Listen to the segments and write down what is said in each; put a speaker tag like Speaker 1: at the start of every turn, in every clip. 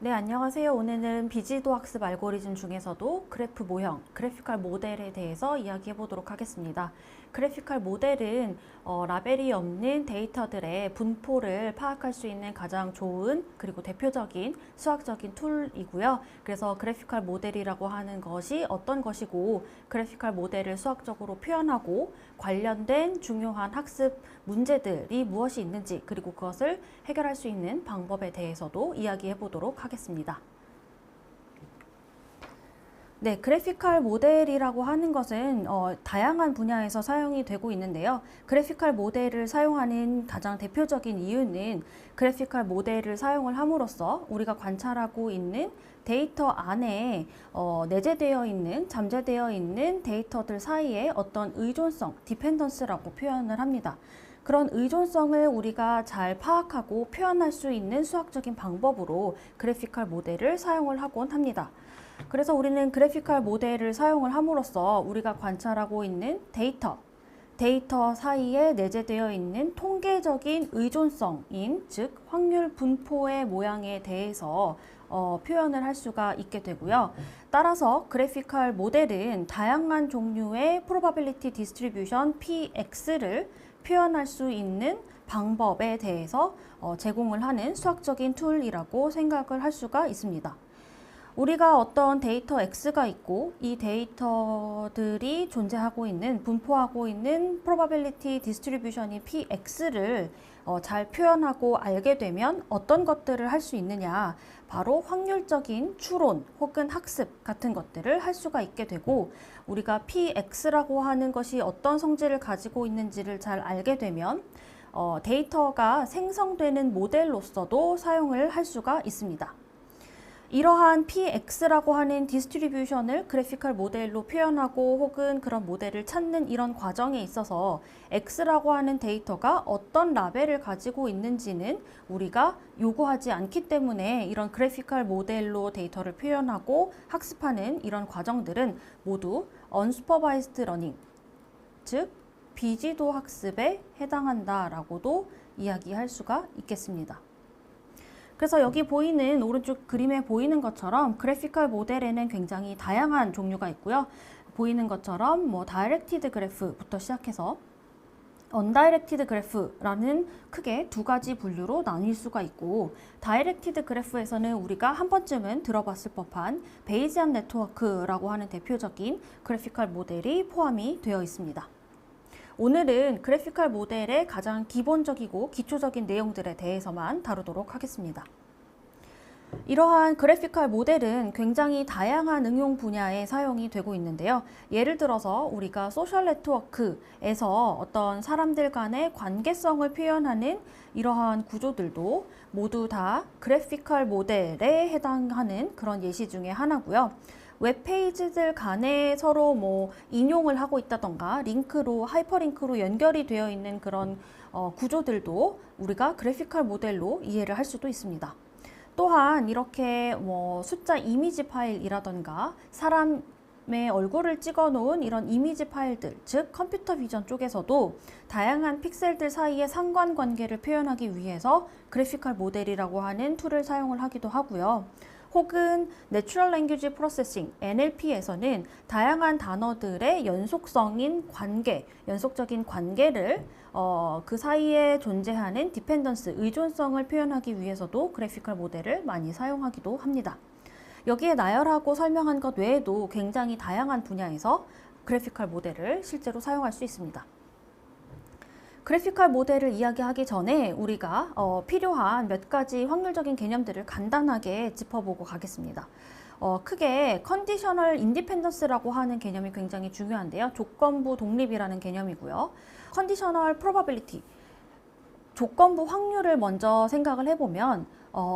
Speaker 1: 네, 안녕하세요. 오늘은 비지도 학습 알고리즘 중에서도 그래프 모형, 그래피컬 모델에 대해서 이야기해 보도록 하겠습니다. 그래피컬 모델은 라벨이 없는 데이터들의 분포를 파악할 수 있는 가장 좋은 그리고 대표적인 수학적인 툴이고요. 그래서 그래피컬 모델이라고 하는 것이 어떤 것이고 그래피컬 모델을 수학적으로 표현하고 관련된 중요한 학습 문제들이 무엇이 있는지 그리고 그것을 해결할 수 있는 방법에 대해서도 이야기해 보도록 하겠습니다. 네, 그래피컬 모델이라고 하는 것은 다양한 분야에서 사용이 되고 있는데요. 그래피컬 모델을 사용하는 가장 대표적인 이유는 그래피컬 모델을 사용을 함으로써 우리가 관찰하고 있는 데이터 안에 내재되어 있는, 잠재되어 있는 데이터들 사이에 어떤 의존성, 디펜던스라고 표현을 합니다. 그런 의존성을 우리가 잘 파악하고 표현할 수 있는 수학적인 방법으로 그래피컬 모델을 사용을 하곤 합니다. 그래서 우리는 그래피컬 모델을 사용을 함으로써 우리가 관찰하고 있는 데이터 사이에 내재되어 있는 통계적인 의존성인 즉 확률 분포의 모양에 대해서 표현을 할 수가 있게 되고요. 따라서 그래피컬 모델은 다양한 종류의 probability distribution PX를 표현할 수 있는 방법에 대해서 제공을 하는 수학적인 툴이라고 생각을 할 수가 있습니다. 우리가 어떤 데이터 X가 있고 이 데이터들이 존재하고 있는, 분포하고 있는 probability distribution인 PX를 잘 표현하고 알게 되면 어떤 것들을 할 수 있느냐, 바로 확률적인 추론 혹은 학습 같은 것들을 할 수가 있게 되고, 우리가 PX라고 하는 것이 어떤 성질을 가지고 있는지를 잘 알게 되면 데이터가 생성되는 모델로서도 사용을 할 수가 있습니다. 이러한 PX라고 하는 디스트리뷰션을 그래피컬 모델로 표현하고 혹은 그런 모델을 찾는 이런 과정에 있어서 X라고 하는 데이터가 어떤 라벨을 가지고 있는지는 우리가 요구하지 않기 때문에 이런 그래피컬 모델로 데이터를 표현하고 학습하는 이런 과정들은 모두 unsupervised learning, 즉 비지도 학습에 해당한다라고도 이야기할 수가 있겠습니다. 그래서 여기 보이는 오른쪽 그림에 보이는 것처럼 그래피컬 모델에는 굉장히 다양한 종류가 있고요. 보이는 것처럼 다이렉티드 그래프부터 시작해서 언다이렉티드 그래프라는 크게 두 가지 분류로 나뉠 수가 있고, 다이렉티드 그래프에서는 우리가 한 번쯤은 들어봤을 법한 베이지안 네트워크라고 하는 대표적인 그래피컬 모델이 포함이 되어 있습니다. 오늘은 그래피컬 모델의 가장 기본적이고 기초적인 내용들에 대해서만 다루도록 하겠습니다. 이러한 그래피컬 모델은 굉장히 다양한 응용 분야에 사용이 되고 있는데요. 예를 들어서 우리가 소셜 네트워크에서 어떤 사람들 간의 관계성을 표현하는 이러한 구조들도 모두 다 그래피컬 모델에 해당하는 그런 예시 중에 하나고요. 웹페이지들 간에 서로 인용을 하고 있다던가 링크로, 하이퍼링크로 연결이 되어 있는 그런 구조들도 우리가 그래피컬 모델로 이해를 할 수도 있습니다. 또한 이렇게 숫자 이미지 파일이라던가 사람의 얼굴을 찍어 놓은 이런 이미지 파일들, 즉 컴퓨터 비전 쪽에서도 다양한 픽셀들 사이의 상관관계를 표현하기 위해서 그래피컬 모델이라고 하는 툴을 사용을 하기도 하고요. 혹은 Natural Language Processing, NLP에서는 다양한 단어들의 연속성인 관계, 연속적인 관계를 그 사이에 존재하는 디펜던스, 의존성을 표현하기 위해서도 그래피컬 모델을 많이 사용하기도 합니다. 여기에 나열하고 설명한 것 외에도 굉장히 다양한 분야에서 그래피컬 모델을 실제로 사용할 수 있습니다. 그래피컬 모델을 이야기하기 전에 우리가 필요한 몇 가지 확률적인 개념들을 간단하게 짚어보고 가겠습니다. 크게 컨디셔널 인디펜던스라고 하는 개념이 굉장히 중요한데요. 조건부 독립이라는 개념이고요. 컨디셔널 프로바빌리티, 조건부 확률을 먼저 생각을 해보면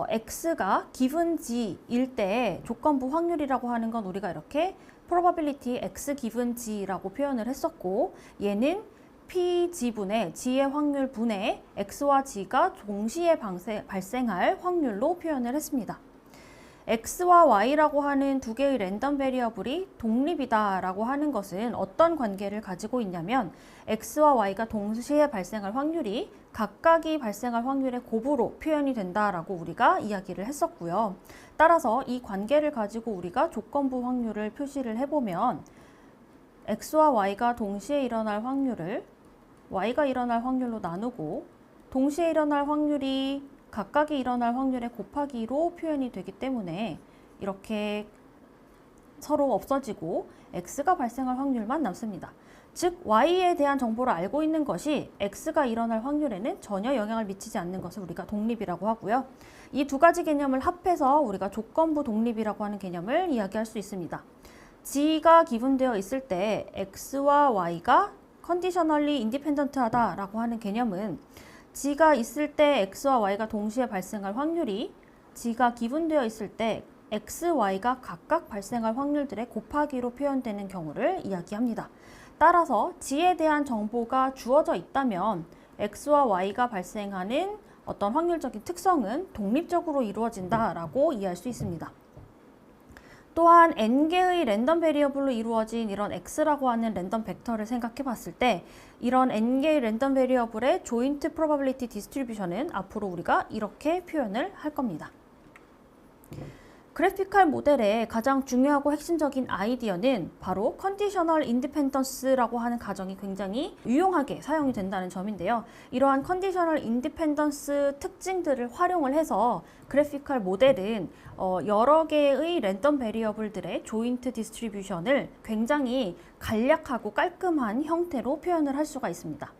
Speaker 1: X가 given G일 때 조건부 확률이라고 하는 건 우리가 이렇게 probability X given G라고 표현을 했었고, 얘는 PG분의 G의 확률 분의 X와 G가 동시에 발생할 확률로 표현을 했습니다. X와 Y라고 하는 두 개의 랜덤 베리어블이 독립이다라고 하는 것은 어떤 관계를 가지고 있냐면 X와 Y가 동시에 발생할 확률이 각각이 발생할 확률의 곱으로 표현이 된다라고 우리가 이야기를 했었고요. 따라서 이 관계를 가지고 우리가 조건부 확률을 표시를 해보면 x와 y가 동시에 일어날 확률을 y가 일어날 확률로 나누고 동시에 일어날 확률이 각각이 일어날 확률의 곱하기로 표현이 되기 때문에 이렇게 서로 없어지고 x가 발생할 확률만 남습니다. 즉 y에 대한 정보를 알고 있는 것이 x가 일어날 확률에는 전혀 영향을 미치지 않는 것을 우리가 독립이라고 하고요. 이 두 가지 개념을 합해서 우리가 조건부 독립이라고 하는 개념을 이야기할 수 있습니다. g가 기분되어 있을 때 x와 y가 컨디셔널리 인디펜던트하다라고 하는 개념은 g가 있을 때 x와 y가 동시에 발생할 확률이 g가 기분되어 있을 때 x, y가 각각 발생할 확률들의 곱하기로 표현되는 경우를 이야기합니다. 따라서 g에 대한 정보가 주어져 있다면 x와 y가 발생하는 어떤 확률적인 특성은 독립적으로 이루어진다라고 이해할 수 있습니다. 또한 n개의 랜덤 베리어블로 이루어진 이런 x라고 하는 랜덤 벡터를 생각해 봤을 때 이런 n개의 랜덤 베리어블의 조인트 프로바빌리티 디스트리뷰션은 앞으로 우리가 이렇게 표현을 할 겁니다. 그래피컬 모델의 가장 중요하고 핵심적인 아이디어는 바로 컨디셔널 인디펜던스라고 하는 가정이 굉장히 유용하게 사용이 된다는 점인데요. 이러한 컨디셔널 인디펜던스 특징들을 활용을 해서 그래피컬 모델은 여러 개의 랜덤 베리어블들의 조인트 디스트리뷰션을 굉장히 간략하고 깔끔한 형태로 표현을 할 수가 있습니다.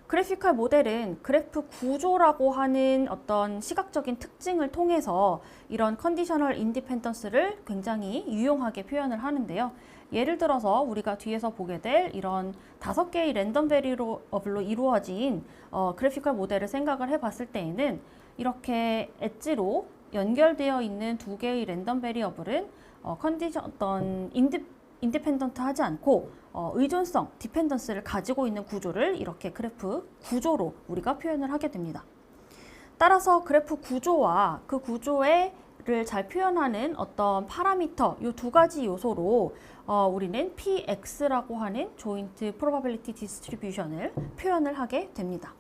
Speaker 1: 그래피컬 모델은 그래프 구조라고 하는 어떤 시각적인 특징을 통해서 이런 컨디셔널 인디펜던스를 굉장히 유용하게 표현을 하는데요. 예를 들어서 우리가 뒤에서 보게 될 이런 5개의 랜덤 베리어블로 이루어진 그래피컬 모델을 생각을 해봤을 때에는 이렇게 엣지로 연결되어 있는 2개의 랜덤 베리어블은 어떤 인디펜던트 하지 않고 의존성, 디펜던스를 가지고 있는 구조를 이렇게 그래프 구조로 우리가 표현을 하게 됩니다. 따라서 그래프 구조와 그 구조를 잘 표현하는 어떤 파라미터, 이 2가지 요소로 우리는 px라고 하는 조인트 프로바빌리티 디스트리뷰션을 표현을 하게 됩니다.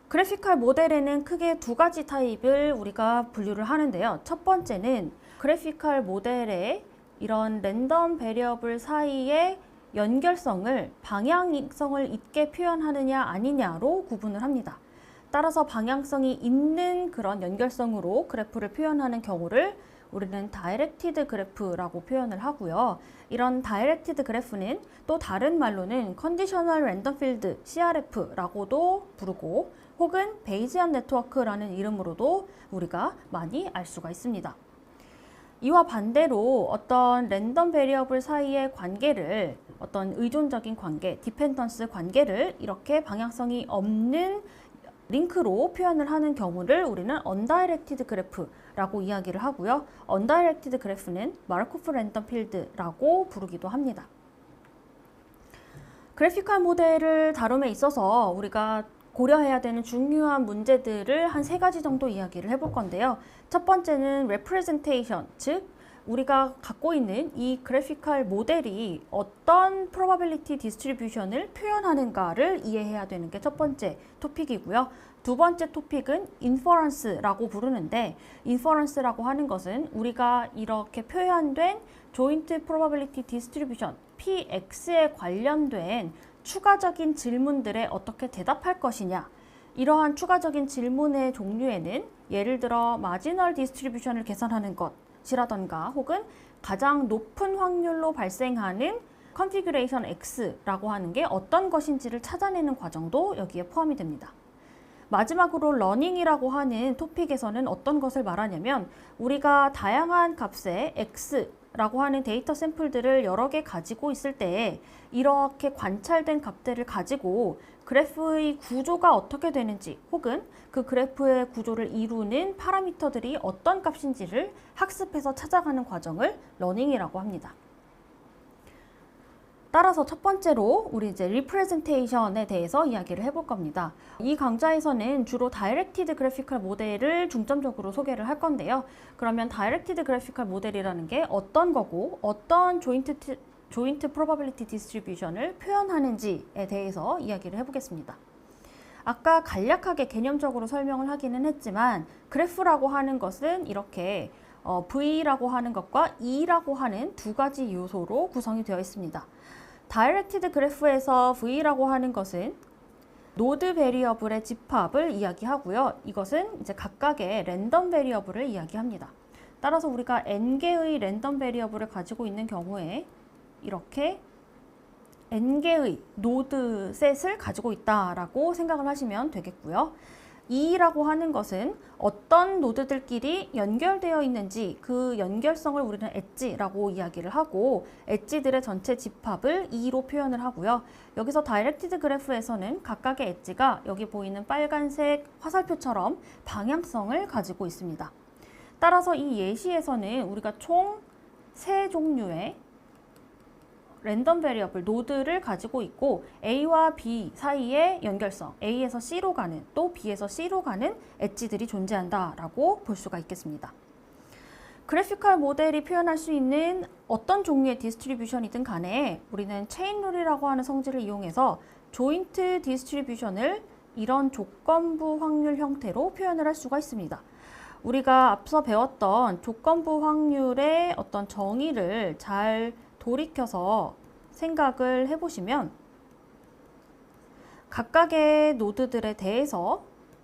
Speaker 1: 그래피컬 모델에는 크게 2가지 타입을 우리가 분류를 하는데요. 첫 번째는 그래피컬 모델의 이런 랜덤 베리어블 사이의 연결성을 방향성을 있게 표현하느냐 아니냐로 구분을 합니다. 따라서 방향성이 있는 그런 연결성으로 그래프를 표현하는 경우를 우리는 다이렉티드 그래프라고 표현을 하고요. 이런 다이렉티드 그래프는 또 다른 말로는 컨디셔널 랜덤 필드 CRF라고도 부르고 혹은 베이지안 네트워크라는 이름으로도 우리가 많이 알 수가 있습니다. 이와 반대로 어떤 랜덤 베리어블 사이의 관계를 어떤 의존적인 관계, 디펜던스 관계를 이렇게 방향성이 없는 링크로 표현을 하는 경우를 우리는 언다이렉티드 그래프라고 이야기를 하고요. 언다이렉티드 그래프는 마르코프 랜덤 필드라고 부르기도 합니다. 그래피컬 모델을 다룸에 있어서 우리가 고려해야 되는 중요한 문제들을 한 3가지 정도 이야기를 해볼 건데요. 첫 번째는 representation, 즉 우리가 갖고 있는 이 그래피컬 모델이 어떤 probability distribution을 표현하는가를 이해해야 되는 게 첫 번째 토픽이고요. 두 번째 토픽은 inference라고 부르는데 inference라고 하는 것은 우리가 이렇게 표현된 joint probability distribution, px에 관련된 추가적인 질문들에 어떻게 대답할 것이냐. 이러한 추가적인 질문의 종류에는 예를 들어 마지널 디스트리뷰션을 계산하는 것이라던가 혹은 가장 높은 확률로 발생하는 컨피규레이션 X라고 하는 게 어떤 것인지를 찾아내는 과정도 여기에 포함이 됩니다. 마지막으로 러닝이라고 하는 토픽에서는 어떤 것을 말하냐면 우리가 다양한 값의 X라고 하는 데이터 샘플들을 여러 개 가지고 있을 때 이렇게 관찰된 값들을 가지고 그래프의 구조가 어떻게 되는지 혹은 그 그래프의 구조를 이루는 파라미터들이 어떤 값인지를 학습해서 찾아가는 과정을 러닝이라고 합니다. 따라서 첫 번째로 우리 이제 리프레젠테이션에 대해서 이야기를 해볼 겁니다. 이 강좌에서는 주로 다이렉티드 그래피컬 모델을 중점적으로 소개를 할 건데요. 그러면 다이렉티드 그래피컬 모델이라는 게 어떤 거고 어떤 조인트 프로바빌리티 디스트리뷰션을 표현하는지에 대해서 이야기를 해보겠습니다. 아까 간략하게 개념적으로 설명을 하기는 했지만 그래프라고 하는 것은 이렇게 V라고 하는 것과 E라고 하는 두 가지 요소로 구성이 되어 있습니다. 다이렉티드 그래프에서 V라고 하는 것은 노드 베리어블의 집합을 이야기하고요. 이것은 이제 각각의 랜덤 베리어블을 이야기합니다. 따라서 우리가 n개의 랜덤 베리어블을 가지고 있는 경우에 이렇게 n개의 노드 셋을 가지고 있다라고 생각을 하시면 되겠고요. E라고 하는 것은 어떤 노드들끼리 연결되어 있는지 그 연결성을 우리는 엣지라고 이야기를 하고 엣지들의 전체 집합을 E로 표현을 하고요. 여기서 다이렉티드 그래프에서는 각각의 엣지가 여기 보이는 빨간색 화살표처럼 방향성을 가지고 있습니다. 따라서 이 예시에서는 우리가 총 3종류의 랜덤 베리어블 노드를 가지고 있고 A와 B 사이의 연결성, A에서 C로 가는 또 B에서 C로 가는 엣지들이 존재한다라고 볼 수가 있겠습니다. 그래피컬 모델이 표현할 수 있는 어떤 종류의 디스트리뷰션이든 간에 우리는 체인룰이라고 하는 성질을 이용해서 조인트 디스트리뷰션을 이런 조건부 확률 형태로 표현을 할 수가 있습니다. 우리가 앞서 배웠던 조건부 확률의 어떤 정의를 잘 돌이켜서 생각을 해보시면 각각의 노드들에 대해서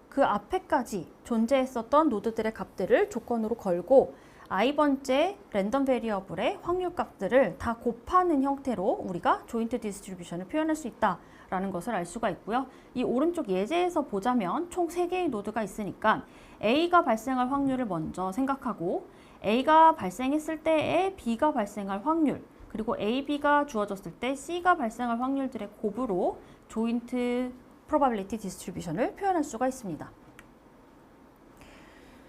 Speaker 1: 그 앞에까지 존재했었던 노드들의 값들을 조건으로 걸고 i번째 랜덤 베리어블의 확률 값들을 다 곱하는 형태로 우리가 조인트 디스트리뷰션을 표현할 수 있다라는 것을 알 수가 있고요. 이 오른쪽 예제에서 보자면 총 3개의 노드가 있으니까 A가 발생할 확률을 먼저 생각하고 A가 발생했을 때에 B가 발생할 확률 그리고 A, B가 주어졌을 때 C가 발생할 확률들의 곱으로 조인트 프로바빌리티 디스트리뷰션을 표현할 수가 있습니다.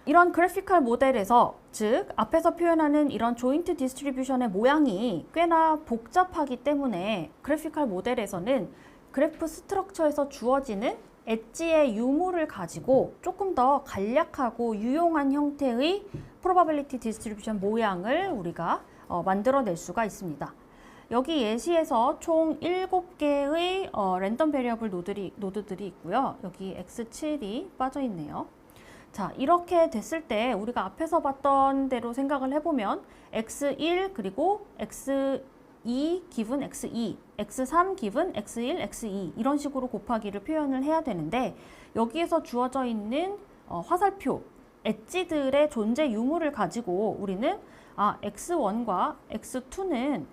Speaker 1: 이런 그래피컬 모델에서 즉 앞에서 표현하는 이런 조인트 디스트리뷰션의 모양이 꽤나 복잡하기 때문에 그래피컬 모델에서는 그래프 스트럭처에서 주어지는 엣지의 유무를 가지고 조금 더 간략하고 유용한 형태의 프로바빌리티 디스트리뷰션 모양을 우리가 만들어낼 수가 있습니다. 여기 예시에서 총 7개의 랜덤 베리어블 노드들이 있고요. 여기 x7이 빠져 있네요. 자, 이렇게 됐을 때 우리가 앞에서 봤던 대로 생각을 해보면 x1 그리고 x2 기분 x2, x3 기분 x1, x2 이런 식으로 곱하기를 표현을 해야 되는데 여기에서 주어져 있는 화살표, 엣지들의 존재 유무를 가지고 우리는 x1과 x2는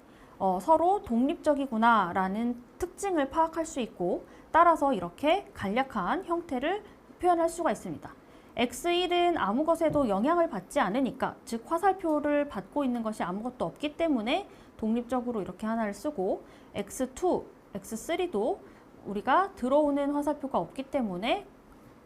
Speaker 1: 서로 독립적이구나 라는 특징을 파악할 수 있고 따라서 이렇게 간략한 형태를 표현할 수가 있습니다. x1은 아무 것에도 영향을 받지 않으니까 즉 화살표를 받고 있는 것이 아무것도 없기 때문에 독립적으로 이렇게 하나를 쓰고 x2, x3도 우리가 들어오는 화살표가 없기 때문에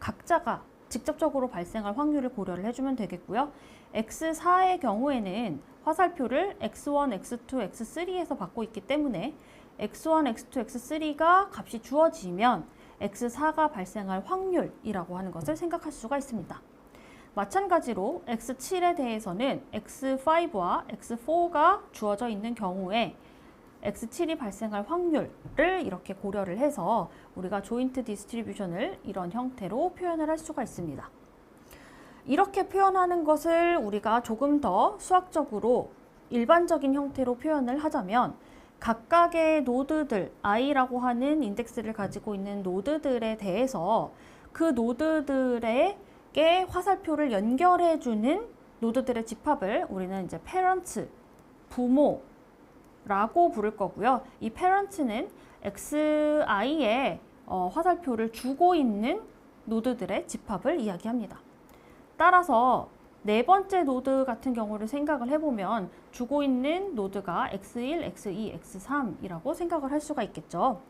Speaker 1: 각자가 직접적으로 발생할 확률을 고려를 해주면 되겠고요. x4의 경우에는 화살표를 x1, x2, x3에서 받고 있기 때문에 x1, x2, x3가 값이 주어지면 x4가 발생할 확률이라고 하는 것을 생각할 수가 있습니다. 마찬가지로 x7에 대해서는 x5와 x4가 주어져 있는 경우에 x7이 발생할 확률을 이렇게 고려를 해서 우리가 조인트 디스트리뷰션을 이런 형태로 표현을 할 수가 있습니다. 이렇게 표현하는 것을 우리가 조금 더 수학적으로 일반적인 형태로 표현을 하자면 각각의 노드들, i라고 하는 인덱스를 가지고 있는 노드들에 대해서 그 노드들에게 화살표를 연결해주는 노드들의 집합을 우리는 이제 parent, 부모라고 부를 거고요. 이 parent는 xi에 화살표를 주고 있는 노드들의 집합을 이야기합니다. 따라서 네 번째 노드 같은 경우를 생각을 해보면 주고 있는 노드가 x1, x2, x3이라고 생각을 할 수가 있겠죠.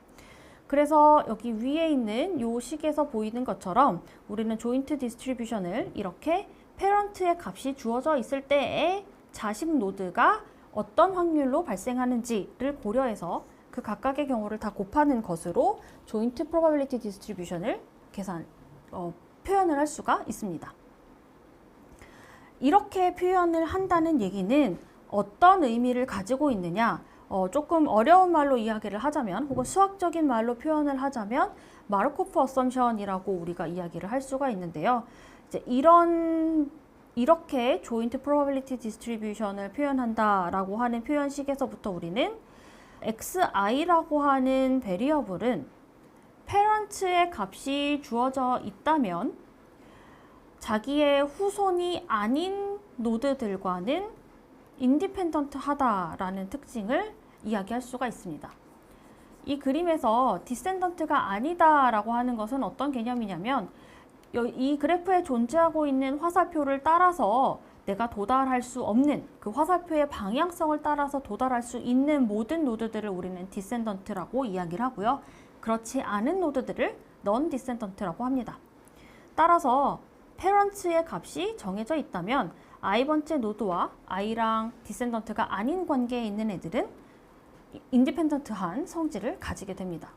Speaker 1: 그래서 여기 위에 있는 이 식에서 보이는 것처럼 우리는 조인트 디스트리뷰션을 이렇게 페런트의 값이 주어져 있을 때에 자식 노드가 어떤 확률로 발생하는지를 고려해서 그 각각의 경우를 다 곱하는 것으로 조인트 프로바빌리티 디스트리뷰션을 표현을 할 수가 있습니다. 이렇게 표현을 한다는 얘기는 어떤 의미를 가지고 있느냐, 조금 어려운 말로 이야기를 하자면 혹은 수학적인 말로 표현을 하자면 마르코프 어썸션이라고 우리가 이야기를 할 수가 있는데요. 이제 이렇게 조인트 프로바빌리티 디스트리뷰션을 표현한다라고 하는 표현식에서부터 우리는 xi라고 하는 베리어블은 페런츠의 값이 주어져 있다면 자기의 후손이 아닌 노드들과는 인디펜던트 하다라는 특징을 이야기할 수가 있습니다. 이 그림에서 디센던트가 아니다라고 하는 것은 어떤 개념이냐면 이 그래프에 존재하고 있는 화살표를 따라서 내가 도달할 수 없는 그 화살표의 방향성을 따라서 도달할 수 있는 모든 노드들을 우리는 디센던트라고 이야기를 하고요. 그렇지 않은 노드들을 넌 디센던트라고 합니다. 따라서 페런츠의 값이 정해져 있다면 i번째 노드와 i랑 디센던트가 아닌 관계에 있는 애들은 인디펜던트한 성질을 가지게 됩니다.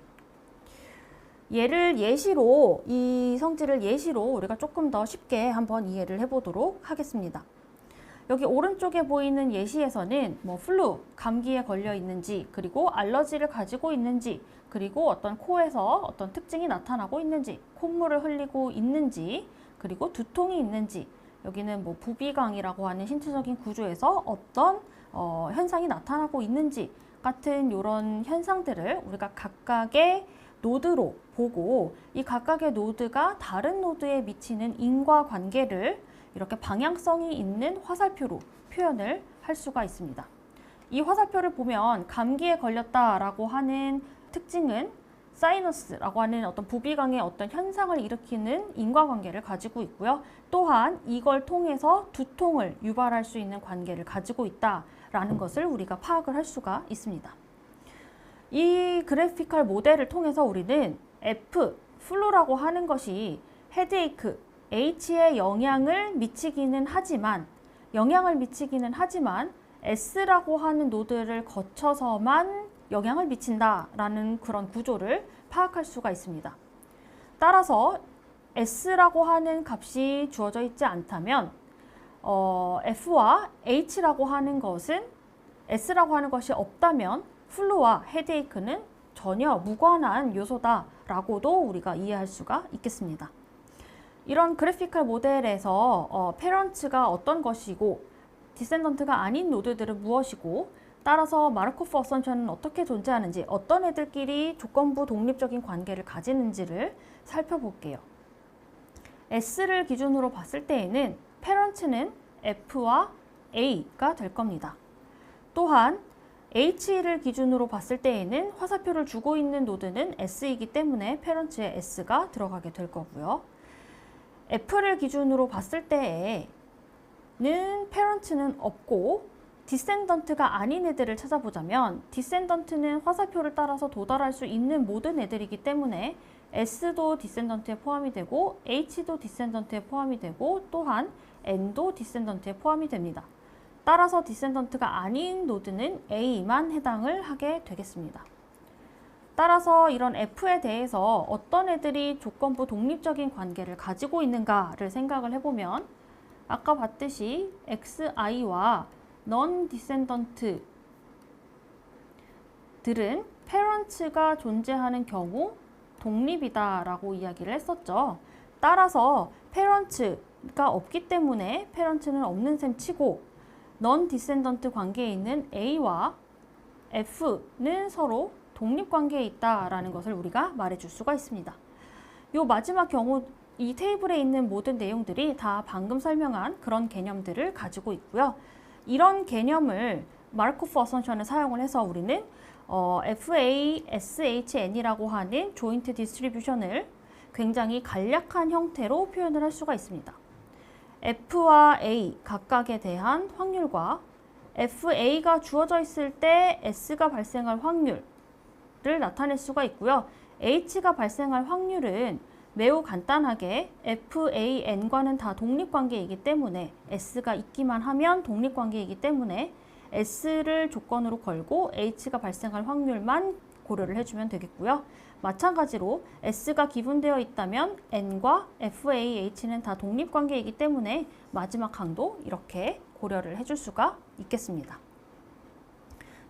Speaker 1: 이 성질을 예시로 우리가 조금 더 쉽게 한번 이해를 해보도록 하겠습니다. 여기 오른쪽에 보이는 예시에서는 플루, 감기에 걸려 있는지, 그리고 알러지를 가지고 있는지, 그리고 어떤 코에서 어떤 특징이 나타나고 있는지, 콧물을 흘리고 있는지, 그리고 두통이 있는지, 여기는 부비강이라고 하는 신체적인 구조에서 어떤 현상이 나타나고 있는지 같은 이런 현상들을 우리가 각각의 노드로 보고 이 각각의 노드가 다른 노드에 미치는 인과관계를 이렇게 방향성이 있는 화살표로 표현을 할 수가 있습니다. 이 화살표를 보면 감기에 걸렸다라고 하는 특징은 사이너스라고 하는 어떤 부비강의 어떤 현상을 일으키는 인과관계를 가지고 있고요. 또한 이걸 통해서 두통을 유발할 수 있는 관계를 가지고 있다라는 것을 우리가 파악을 할 수가 있습니다. 이 그래피컬 모델을 통해서 우리는 플루라고 하는 것이 헤드에이크, H에 영향을 미치기는 하지만 S라고 하는 노드를 거쳐서만 영향을 미친다라는 그런 구조를 파악할 수가 있습니다. 따라서 S라고 하는 값이 주어져 있지 않다면 F와 H라고 하는 것은 S라고 하는 것이 없다면 플루와 헤드에이크는 전혀 무관한 요소다라고도 우리가 이해할 수가 있겠습니다. 이런 그래피컬 모델에서 페런츠가 어떤 것이고 디센던트가 아닌 노드들은 무엇이고 따라서 마르코프 어썸션은 어떻게 존재하는지 어떤 애들끼리 조건부 독립적인 관계를 가지는지를 살펴볼게요. S를 기준으로 봤을 때에는 페런츠는 F와 A가 될 겁니다. 또한 H를 기준으로 봤을 때에는 화살표를 주고 있는 노드는 S이기 때문에 페런츠에 S가 들어가게 될 거고요. F를 기준으로 봤을 때에는 페런츠는 없고 디센던트가 아닌 애들을 찾아보자면 디센던트는 화살표를 따라서 도달할 수 있는 모든 애들이기 때문에 S도 디센던트에 포함이 되고 H도 디센던트에 포함이 되고 또한 N도 디센던트에 포함이 됩니다. 따라서 디센던트가 아닌 노드는 A만 해당을 하게 되겠습니다. 따라서 이런 F에 대해서 어떤 애들이 조건부 독립적인 관계를 가지고 있는가를 생각을 해보면 아까 봤듯이 XI와 넌 디센던트들은 페런츠가 존재하는 경우 독립이다라고 이야기를 했었죠. 따라서 페런츠가 없기 때문에 페런츠는 없는 셈 치고 넌 디센던트 관계에 있는 A와 F는 서로 독립관계에 있다라는 것을 우리가 말해줄 수가 있습니다. 이 마지막 경우 이 테이블에 있는 모든 내용들이 다 방금 설명한 그런 개념들을 가지고 있고요. 이런 개념을 마르코프 어썸션을 사용을 해서 우리는 FASHN이라고 하는 조인트 디스트리뷰션을 굉장히 간략한 형태로 표현을 할 수가 있습니다. F와 A 각각에 대한 확률과 FA가 주어져 있을 때 S가 발생할 확률을 나타낼 수가 있고요. H가 발생할 확률은 매우 간단하게 FAN과는 다 독립관계이기 때문에 S가 있기만 하면 독립관계이기 때문에 S를 조건으로 걸고 H가 발생할 확률만 고려를 해주면 되겠고요. 마찬가지로 S가 기분되어 있다면 N과 FAH는 다 독립관계이기 때문에 마지막 항도 이렇게 고려를 해줄 수가 있겠습니다.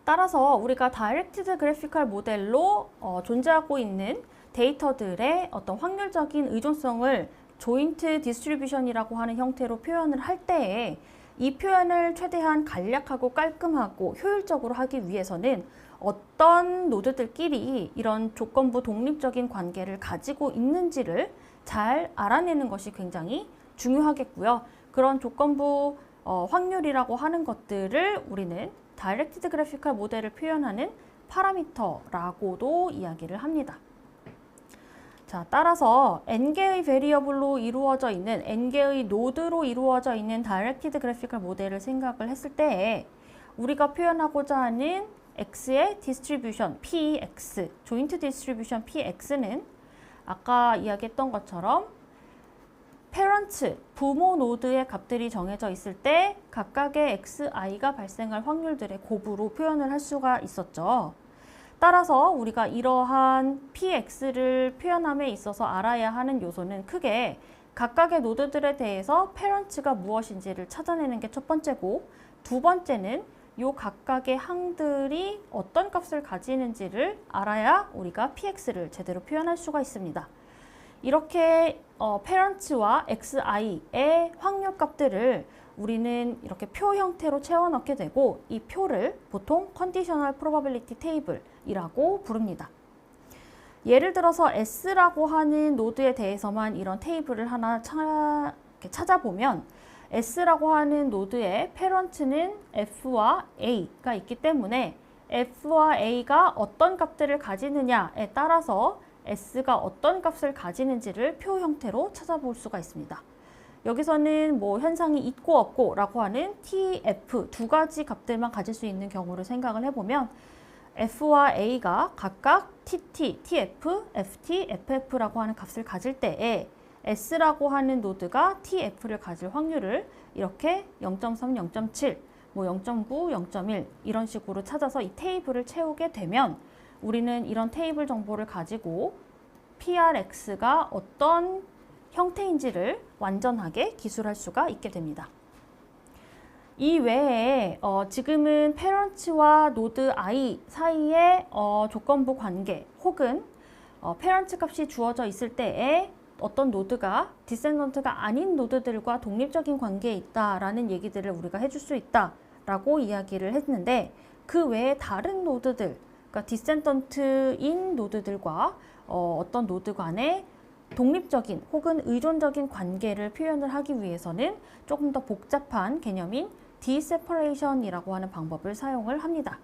Speaker 1: 따라서 우리가 다이렉티드 그래피컬 모델로 존재하고 있는 데이터들의 어떤 확률적인 의존성을 조인트 디스트리뷰션이라고 하는 형태로 표현을 할 때에 이 표현을 최대한 간략하고 깔끔하고 효율적으로 하기 위해서는 어떤 노드들끼리 이런 조건부 독립적인 관계를 가지고 있는지를 잘 알아내는 것이 굉장히 중요하겠고요. 그런 조건부 확률이라고 하는 것들을 우리는 다이렉티드 그래피컬 모델을 표현하는 파라미터라고도 이야기를 합니다. 자, 따라서 n개의 베리어블로 이루어져 있는 n개의 노드로 이루어져 있는 다이렉티드 그래피컬 모델을 생각을 했을 때 우리가 표현하고자 하는 x의 디스트리뷰션 px, 조인트 디스트리뷰션 px는 아까 이야기했던 것처럼 페런트, 부모 노드의 값들이 정해져 있을 때 각각의 xi가 발생할 확률들의 곱으로 표현을 할 수가 있었죠. 따라서 우리가 이러한 px를 표현함에 있어서 알아야 하는 요소는 크게 각각의 노드들에 대해서 페런트가 무엇인지를 찾아내는 게 첫 번째고, 두 번째는 요 각각의 항들이 어떤 값을 가지는지를 알아야 우리가 px를 제대로 표현할 수가 있습니다. 이렇게 페런트와 xi의 확률 값들을 우리는 이렇게 표 형태로 채워 넣게 되고, 이 표를 보통 컨디셔널 프로바빌리티 테이블이라고 부릅니다. 예를 들어서 S라고 하는 노드에 대해서만 이런 테이블을 하나 찾아보면 S라고 하는 노드의 페런트는 F와 A가 있기 때문에 F와 A가 어떤 값들을 가지느냐에 따라서 S가 어떤 값을 가지는지를 표 형태로 찾아볼 수가 있습니다. 여기서는 뭐 현상이 있고 없고 라고 하는 TF 두 가지 값들만 가질 수 있는 경우를 생각을 해보면 F와 A가 각각 TT, TF, FT, FF라고 하는 값을 가질 때에 S라고 하는 노드가 TF를 가질 확률을 이렇게 0.3, 0.7, 뭐 0.9, 0.1 이런 식으로 찾아서 이 테이블을 채우게 되면 우리는 이런 테이블 정보를 가지고 PRX가 어떤 형태인지를 완전하게 기술할 수가 있게 됩니다. 이 외에 지금은 페런트와 노드 I 사이의 조건부 관계 혹은 페런트 값이 주어져 있을 때에 어떤 노드가 디센던트가 아닌 노드들과 독립적인 관계에 있다라는 얘기들을 우리가 해줄 수 있다라고 이야기를 했는데, 그 외에 다른 노드들, 그러니까 디센던트인 노드들과 어떤 노드 간의 독립적인 혹은 의존적인 관계를 표현을 하기 위해서는 조금 더 복잡한 개념인 디세퍼레이션이라고 하는 방법을 사용을 합니다.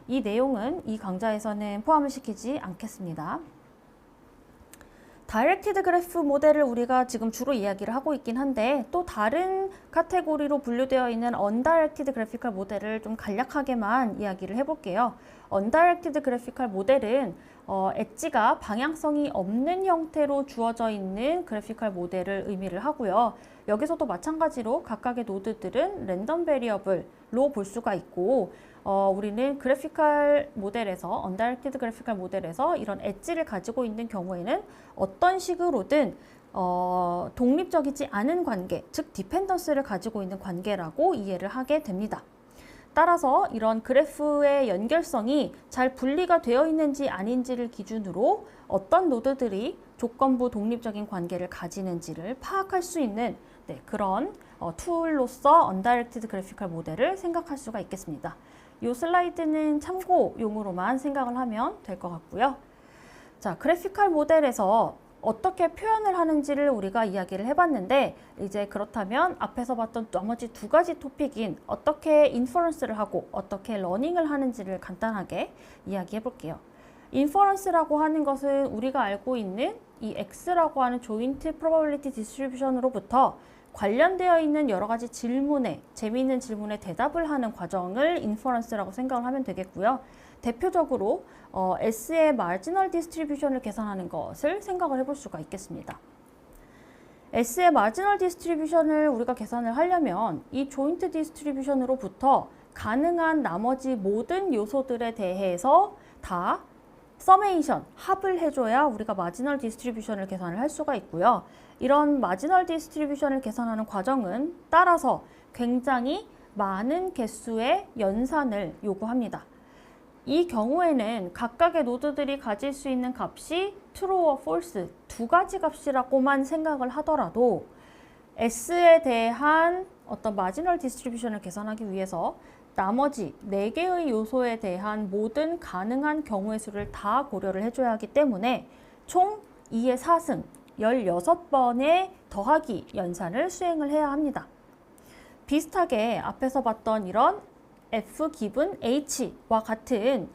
Speaker 1: 이 내용은 이 강좌에서는 포함을 시키지 않겠습니다. 다이렉티드 그래프 모델을 우리가 지금 주로 이야기를 하고 있긴 한데, 또 다른 카테고리로 분류되어 있는 언다이렉티드 그래피컬 모델을 좀 간략하게만 이야기를 해볼게요. 언다이렉티드 그래피컬 모델은 엣지가 방향성이 없는 형태로 주어져 있는 그래피컬 모델을 의미를 하고요. 여기서도 마찬가지로 각각의 노드들은 랜덤 베리어블로 볼 수가 있고, 우리는 그래피컬 모델에서, 언다이렉티드 그래피컬 모델에서 이런 엣지를 가지고 있는 경우에는 어떤 식으로든 독립적이지 않은 관계, 즉 디펜던스를 가지고 있는 관계라고 이해를 하게 됩니다. 따라서 이런 그래프의 연결성이 잘 분리가 되어 있는지 아닌지를 기준으로 어떤 노드들이 조건부 독립적인 관계를 가지는지를 파악할 수 있는 그런 툴로서 언다이렉티드 그래피컬 모델을 생각할 수가 있겠습니다. 이 슬라이드는 참고용으로만 생각을 하면 될 것 같고요. 자, 그래피컬 모델에서 어떻게 표현을 하는지를 우리가 이야기를 해봤는데, 이제 그렇다면 앞에서 봤던 나머지 두 가지 토픽인 어떻게 인퍼런스를 하고 어떻게 러닝을 하는지를 간단하게 이야기해 볼게요. 인퍼런스라고 하는 것은 우리가 알고 있는 이 X라고 하는 조인트 프로바빌리티 디스트리뷰션으로부터 관련되어 있는 여러 가지 질문에, 재미있는 질문에 대답을 하는 과정을 인퍼런스라고 생각을 하면 되겠고요. 대표적으로 S의 마지널 디스트리뷰션을 계산하는 것을 생각을 해볼 수가 있겠습니다. S의 마지널 디스트리뷰션을 우리가 계산을 하려면 이 조인트 디스트리뷰션으로부터 가능한 나머지 모든 요소들에 대해서 다 서메이션, 합을 해줘야 우리가 마지널 디스트리뷰션을 계산을 할 수가 있고요. 이런 마지널 디스트리뷰션을 계산하는 과정은 따라서 굉장히 많은 개수의 연산을 요구합니다. 이 경우에는 각각의 노드들이 가질 수 있는 값이 true와 false 두 가지 값이라고만 생각을 하더라도 S에 대한 어떤 마지널 디스트리뷰션을 계산하기 위해서 나머지 4개의 요소에 대한 모든 가능한 경우의 수를 다 고려를 해줘야 하기 때문에 총 2의 4승 16번의 더하기 연산을 수행을 해야 합니다. 비슷하게 앞에서 봤던 이런 F 기분 H와 같은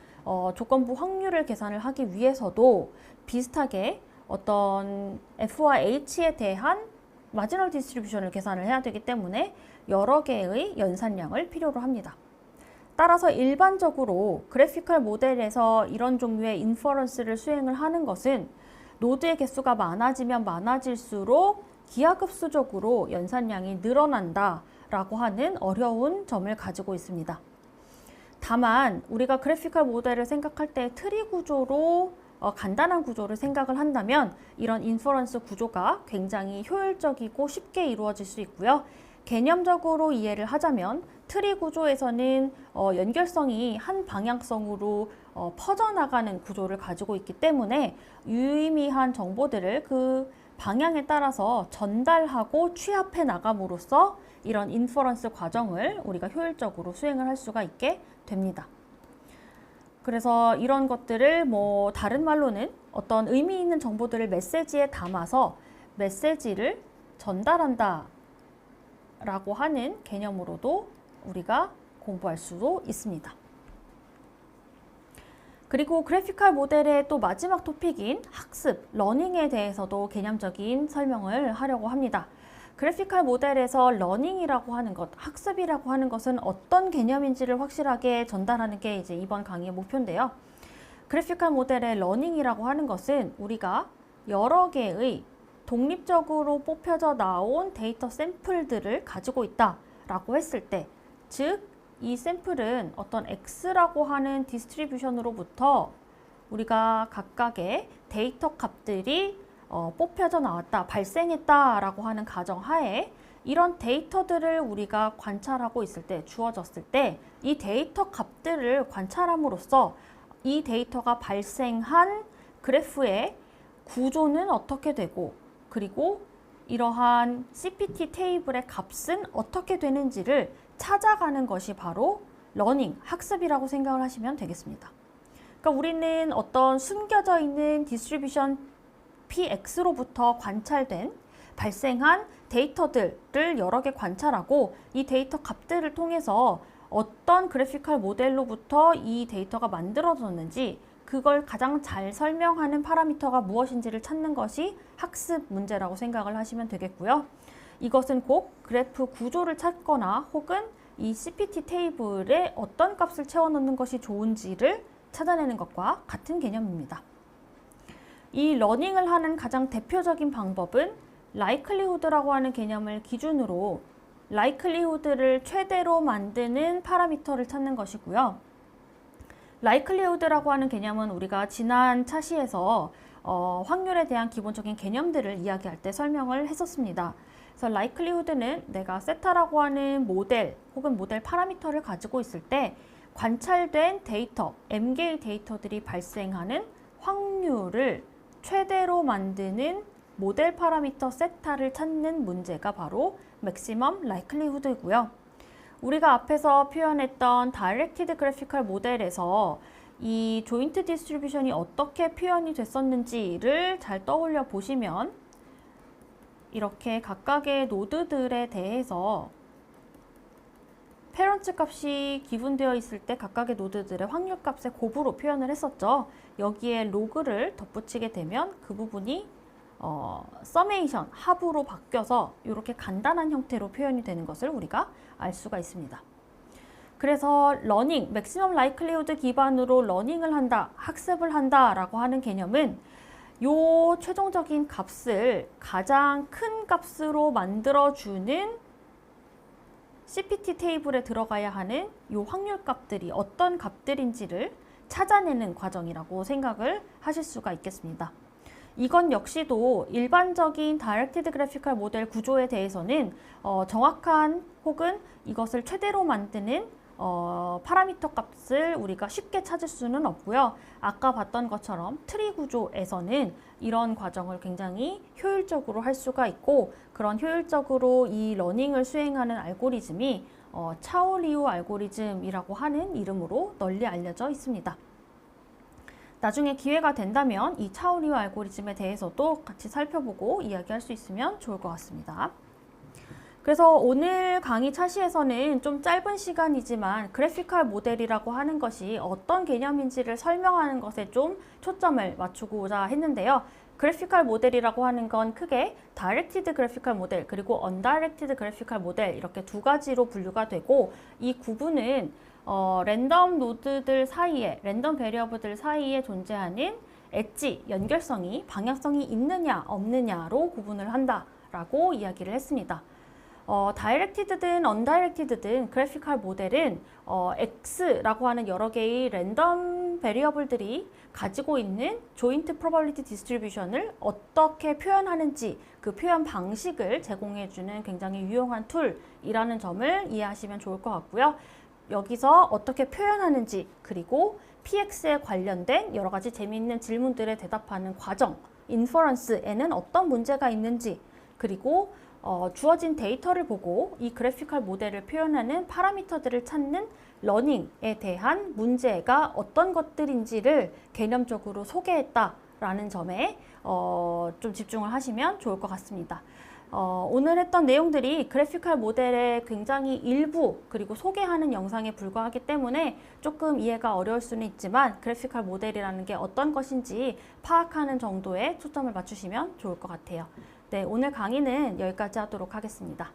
Speaker 1: 조건부 확률을 계산을 하기 위해서도 비슷하게 어떤 F와 H에 대한 마지널 디스트리뷰션을 계산을 해야 되기 때문에 여러 개의 연산량을 필요로 합니다. 따라서 일반적으로 그래피컬 모델에서 이런 종류의 인퍼런스를 수행을 하는 것은 노드의 개수가 많아지면 많아질수록 기하급수적으로 연산량이 늘어난다 라고 하는 어려운 점을 가지고 있습니다. 다만 우리가 그래피컬 모델을 생각할 때 트리 구조로 간단한 구조를 생각을 한다면 이런 인퍼런스 구조가 굉장히 효율적이고 쉽게 이루어질 수 있고요. 개념적으로 이해를 하자면 트리 구조에서는 연결성이 한 방향성으로 퍼져나가는 구조를 가지고 있기 때문에 유의미한 정보들을 그 방향에 따라서 전달하고 취합해 나감으로써 이런 인퍼런스 과정을 우리가 효율적으로 수행을 할 수가 있게 됩니다. 그래서 이런 것들을 다른 말로는 어떤 의미 있는 정보들을 메시지에 담아서 메시지를 전달한다 라고 하는 개념으로도 우리가 공부할 수도 있습니다. 그리고 그래피컬 모델의 또 마지막 토픽인 학습, 러닝에 대해서도 개념적인 설명을 하려고 합니다. 그래피컬 모델에서 러닝이라고 하는 것, 학습이라고 하는 것은 어떤 개념인지를 확실하게 전달하는 게 이제 이번 강의의 목표인데요. 그래피컬 모델의 러닝이라고 하는 것은 우리가 여러 개의 독립적으로 뽑혀져 나온 데이터 샘플들을 가지고 있다라고 했을 때, 즉 이 샘플은 어떤 X라고 하는 디스트리뷰션으로부터 우리가 각각의 데이터 값들이 뽑혀져 나왔다, 발생했다라고 하는 가정하에 이런 데이터들을 우리가 관찰하고 있을 때, 주어졌을 때 이 데이터 값들을 관찰함으로써 이 데이터가 발생한 그래프의 구조는 어떻게 되고 그리고 이러한 CPT 테이블의 값은 어떻게 되는지를 찾아가는 것이 바로 러닝, 학습이라고 생각을 하시면 되겠습니다. 그러니까 우리는 어떤 숨겨져 있는 디스트리뷰션 PX로부터 관찰된 발생한 데이터들을 여러 개 관찰하고 이 데이터 값들을 통해서 어떤 그래피컬 모델로부터 이 데이터가 만들어졌는지 그걸 가장 잘 설명하는 파라미터가 무엇인지를 찾는 것이 학습 문제라고 생각을 하시면 되겠고요. 이것은 꼭 그래프 구조를 찾거나 혹은 이 CPT 테이블에 어떤 값을 채워넣는 것이 좋은지를 찾아내는 것과 같은 개념입니다. 이 러닝을 하는 가장 대표적인 방법은 likelihood라고 하는 개념을 기준으로 likelihood를 최대로 만드는 파라미터를 찾는 것이고요. likelihood라고 하는 개념은 우리가 지난 차시에서 확률에 대한 기본적인 개념들을 이야기할 때 설명을 했었습니다. 그래서 likelihood는 내가 세타라고 하는 모델 혹은 모델 파라미터를 가지고 있을 때 관찰된 데이터, m개의 데이터들이 발생하는 확률을 최대로 만드는 모델 파라미터 세타를 찾는 문제가 바로 maximum likelihood이고요. 우리가 앞에서 표현했던 Directed Graphical 모델에서 이 조인트 디스트리뷰션이 어떻게 표현이 됐었는지를 잘 떠올려 보시면 이렇게 각각의 노드들에 대해서 페런츠 값이 기분되어 있을 때 각각의 노드들의 확률 값의 곱으로 표현을 했었죠. 여기에 로그를 덧붙이게 되면 그 부분이 서메이션, 합으로 바뀌어서 이렇게 간단한 형태로 표현이 되는 것을 우리가 알 수가 있습니다. 그래서 러닝, 맥시멈 라이클리후드 기반으로 러닝을 한다, 학습을 한다라고 하는 개념은 요 최종적인 값을 가장 큰 값으로 만들어주는 CPT 테이블에 들어가야 하는 요 확률 값들이 어떤 값들인지를 찾아내는 과정이라고 생각을 하실 수가 있겠습니다. 이건 역시도 일반적인 Directed Graphical 모델 구조에 대해서는 정확한 혹은 이것을 최대로 만드는 파라미터 값을 우리가 쉽게 찾을 수는 없고요. 아까 봤던 것처럼 트리 구조에서는 이런 과정을 굉장히 효율적으로 할 수가 있고, 그런 효율적으로 이 러닝을 수행하는 알고리즘이 차오리우 알고리즘이라고 하는 이름으로 널리 알려져 있습니다. 나중에 기회가 된다면 이 차오리우 알고리즘에 대해서도 같이 살펴보고 이야기할 수 있으면 좋을 것 같습니다. 그래서 오늘 강의 차시에서는 좀 짧은 시간이지만 그래피컬 모델이라고 하는 것이 어떤 개념인지를 설명하는 것에 좀 초점을 맞추고자 했는데요. 그래피컬 모델이라고 하는 건 크게 다이렉티드 그래피컬 모델 그리고 언다이렉티드 그래피컬 모델 이렇게 두 가지로 분류가 되고, 이 구분은 랜덤 노드들 사이에, 랜덤 베리어블들 사이에 존재하는 엣지, 연결성이 방향성이 있느냐 없느냐로 구분을 한다라고 이야기를 했습니다. 다이렉티드든 언다이렉티드든 그래피컬 모델은 X라고 하는 여러 개의 랜덤 베리어블들이 가지고 있는 조인트 프로버빌리티 디스트리뷰션을 어떻게 표현하는지 그 표현 방식을 제공해주는 굉장히 유용한 툴이라는 점을 이해하시면 좋을 것 같고요. 여기서 어떻게 표현하는지, 그리고 PX에 관련된 여러 가지 재미있는 질문들에 대답하는 과정, 인퍼런스에는 어떤 문제가 있는지, 그리고 주어진 데이터를 보고 이 그래피컬 모델을 표현하는 파라미터들을 찾는 러닝에 대한 문제가 어떤 것들인지를 개념적으로 소개했다라는 점에 좀 집중을 하시면 좋을 것 같습니다. 오늘 했던 내용들이 그래피컬 모델의 굉장히 일부 그리고 소개하는 영상에 불과하기 때문에 조금 이해가 어려울 수는 있지만 그래피컬 모델이라는 게 어떤 것인지 파악하는 정도에 초점을 맞추시면 좋을 것 같아요. 네, 오늘 강의는 여기까지 하도록 하겠습니다.